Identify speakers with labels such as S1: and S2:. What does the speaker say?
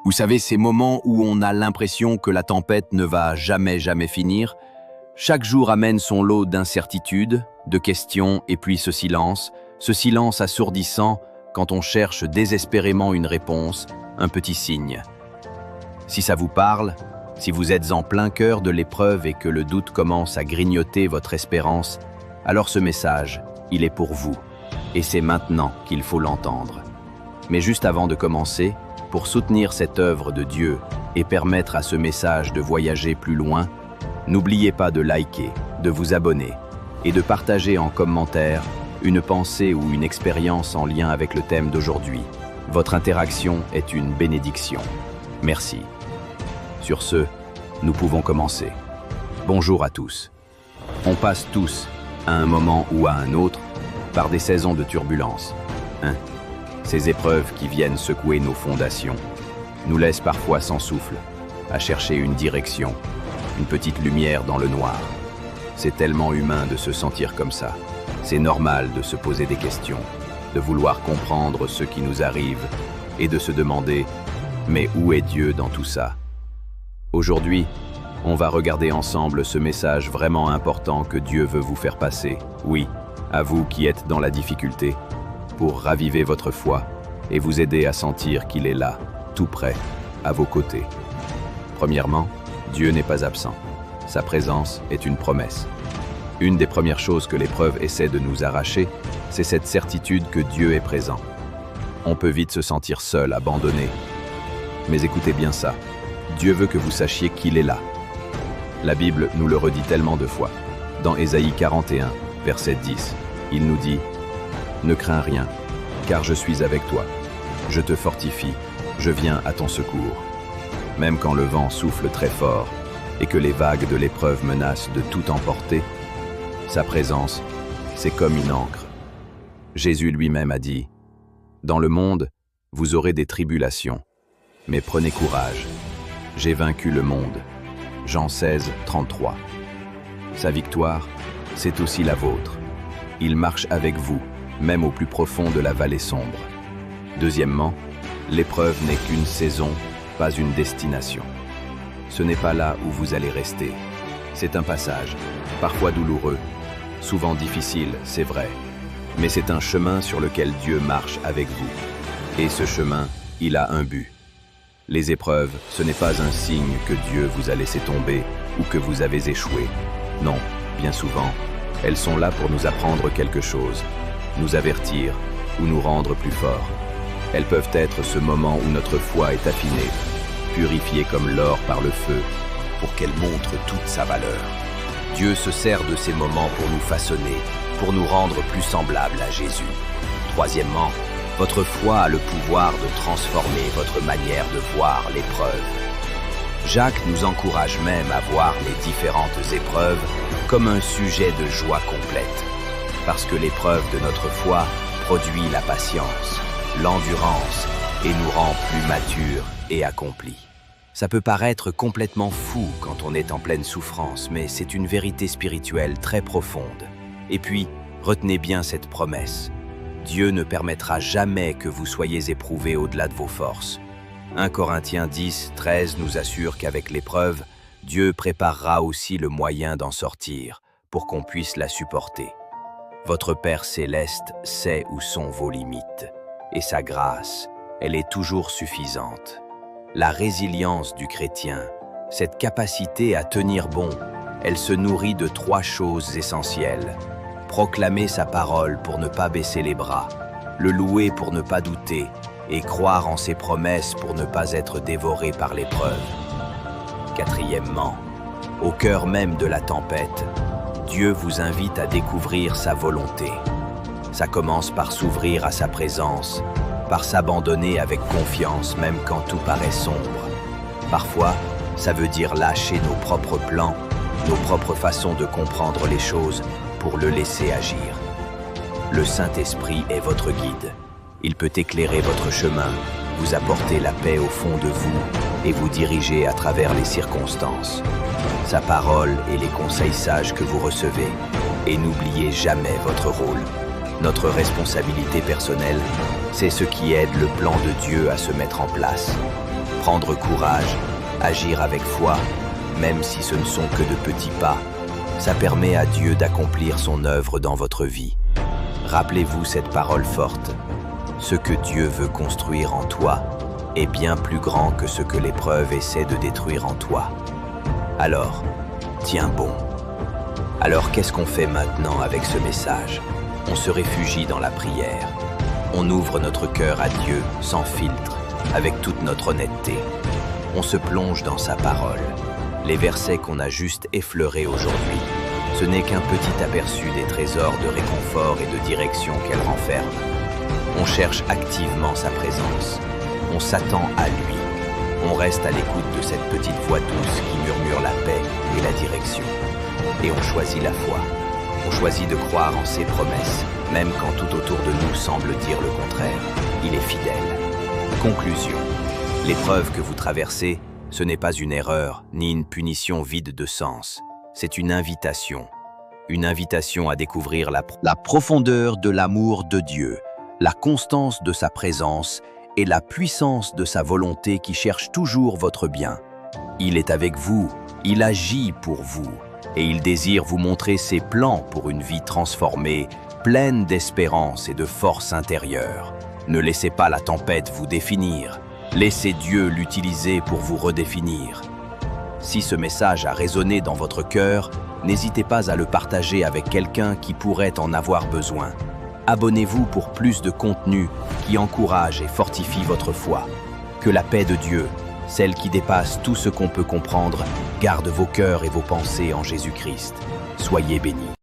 S1: Vous savez, ces moments où on a l'impression que la tempête ne va jamais finir. Chaque jour amène son lot d'incertitudes, de questions, et puis ce silence assourdissant quand on cherche désespérément une réponse, un petit signe. Si ça vous parle, si vous êtes en plein cœur de l'épreuve et que le doute commence à grignoter votre espérance, alors ce message, il est pour vous. Et c'est maintenant qu'il faut l'entendre. Mais juste avant de commencer, pour soutenir cette œuvre de Dieu et permettre à ce message de voyager plus loin, n'oubliez pas de liker, de vous abonner et de partager en commentaire une pensée ou une expérience en lien avec le thème d'aujourd'hui. Votre interaction est une bénédiction. Merci. Sur ce, nous pouvons commencer. Bonjour à tous. On passe tous, à un moment ou à un autre, par des saisons de turbulence. Ces épreuves qui viennent secouer nos fondations nous laissent parfois sans souffle, à chercher une direction, une petite lumière dans le noir. C'est tellement humain de se sentir comme ça. C'est normal de se poser des questions, de vouloir comprendre ce qui nous arrive et de se demander « Mais où est Dieu dans tout ça ?» Aujourd'hui, on va regarder ensemble ce message vraiment important que Dieu veut vous faire passer. Oui, à vous qui êtes dans la difficulté, pour raviver votre foi et vous aider à sentir qu'il est là, tout près, à vos côtés. Premièrement, Dieu n'est pas absent. Sa présence est une promesse. Une des premières choses que l'épreuve essaie de nous arracher, c'est cette certitude que Dieu est présent. On peut vite se sentir seul, abandonné. Mais écoutez bien ça, Dieu veut que vous sachiez qu'il est là. La Bible nous le redit tellement de fois. Dans Ésaïe 41, verset 10, il nous dit « Ne crains rien, car je suis avec toi. Je te fortifie, je viens à ton secours. » Même quand le vent souffle très fort et que les vagues de l'épreuve menacent de tout emporter, sa présence, c'est comme une ancre. Jésus lui-même a dit « Dans le monde, vous aurez des tribulations, mais prenez courage. J'ai vaincu le monde. » Jean 16, 33. Sa victoire, c'est aussi la vôtre. Il marche avec vous, même au plus profond de la vallée sombre. Deuxièmement, l'épreuve n'est qu'une saison, pas une destination. Ce n'est pas là où vous allez rester. C'est un passage, parfois douloureux, souvent difficile, c'est vrai, mais c'est un chemin sur lequel Dieu marche avec vous. Et ce chemin, il a un but. Les épreuves, ce n'est pas un signe que Dieu vous a laissé tomber ou que vous avez échoué. Non, bien souvent, elles sont là pour nous apprendre quelque chose, nous avertir ou nous rendre plus forts. Elles peuvent être ce moment où notre foi est affinée, purifiée comme l'or par le feu, pour qu'elle montre toute sa valeur. Dieu se sert de ces moments pour nous façonner, pour nous rendre plus semblables à Jésus. Troisièmement, votre foi a le pouvoir de transformer votre manière de voir l'épreuve. Jacques nous encourage même à voir les différentes épreuves comme un sujet de joie complète, parce que l'épreuve de notre foi produit la patience, l'endurance et nous rend plus matures et accomplis. Ça peut paraître complètement fou quand on est en pleine souffrance, mais c'est une vérité spirituelle très profonde. Et puis, retenez bien cette promesse. Dieu ne permettra jamais que vous soyez éprouvés au-delà de vos forces. 1 Corinthiens 10, 13 nous assure qu'avec l'épreuve, Dieu préparera aussi le moyen d'en sortir, pour qu'on puisse la supporter. Votre Père céleste sait où sont vos limites, et sa grâce, elle est toujours suffisante. La résilience du chrétien, cette capacité à tenir bon, elle se nourrit de 3 choses essentielles. Proclamer sa parole pour ne pas baisser les bras, le louer pour ne pas douter, et croire en ses promesses pour ne pas être dévoré par l'épreuve. Quatrièmement, au cœur même de la tempête, Dieu vous invite à découvrir sa volonté. Ça commence par s'ouvrir à sa présence, par s'abandonner avec confiance même quand tout paraît sombre. Parfois, ça veut dire lâcher nos propres plans, nos propres façons de comprendre les choses pour le laisser agir. Le Saint-Esprit est votre guide. Il peut éclairer votre chemin, vous apporter la paix au fond de vous et vous diriger à travers les circonstances. Sa parole et les conseils sages que vous recevez. Et n'oubliez jamais votre rôle. Notre responsabilité personnelle, c'est ce qui aide le plan de Dieu à se mettre en place. Prendre courage, agir avec foi, même si ce ne sont que de petits pas, ça permet à Dieu d'accomplir son œuvre dans votre vie. Rappelez-vous cette parole forte. Ce que Dieu veut construire en toi est bien plus grand que ce que l'épreuve essaie de détruire en toi. Alors, tiens bon. Alors qu'est-ce qu'on fait maintenant avec ce message? On se réfugie dans la prière. On ouvre notre cœur à Dieu sans filtre, avec toute notre honnêteté. On se plonge dans sa parole. Les versets qu'on a juste effleurés aujourd'hui, ce n'est qu'un petit aperçu des trésors de réconfort et de direction qu'elle renferme. On cherche activement sa présence. On s'attend à lui. On reste à l'écoute de cette petite voix douce qui murmure la paix et la direction. Et on choisit la foi. On choisit de croire en ses promesses, même quand tout autour de nous semble dire le contraire. Il est fidèle. Conclusion. L'épreuve que vous traversez, ce n'est pas une erreur, ni une punition vide de sens. C'est une invitation. Une invitation à découvrir la profondeur de l'amour de Dieu, la constance de sa présence et la puissance de sa volonté qui cherche toujours votre bien. Il est avec vous, il agit pour vous, et il désire vous montrer ses plans pour une vie transformée, pleine d'espérance et de force intérieure. Ne laissez pas la tempête vous définir. Laissez Dieu l'utiliser pour vous redéfinir. Si ce message a résonné dans votre cœur, n'hésitez pas à le partager avec quelqu'un qui pourrait en avoir besoin. Abonnez-vous pour plus de contenu qui encourage et fortifie votre foi. Que la paix de Dieu, celle qui dépasse tout ce qu'on peut comprendre, garde vos cœurs et vos pensées en Jésus-Christ. Soyez bénis.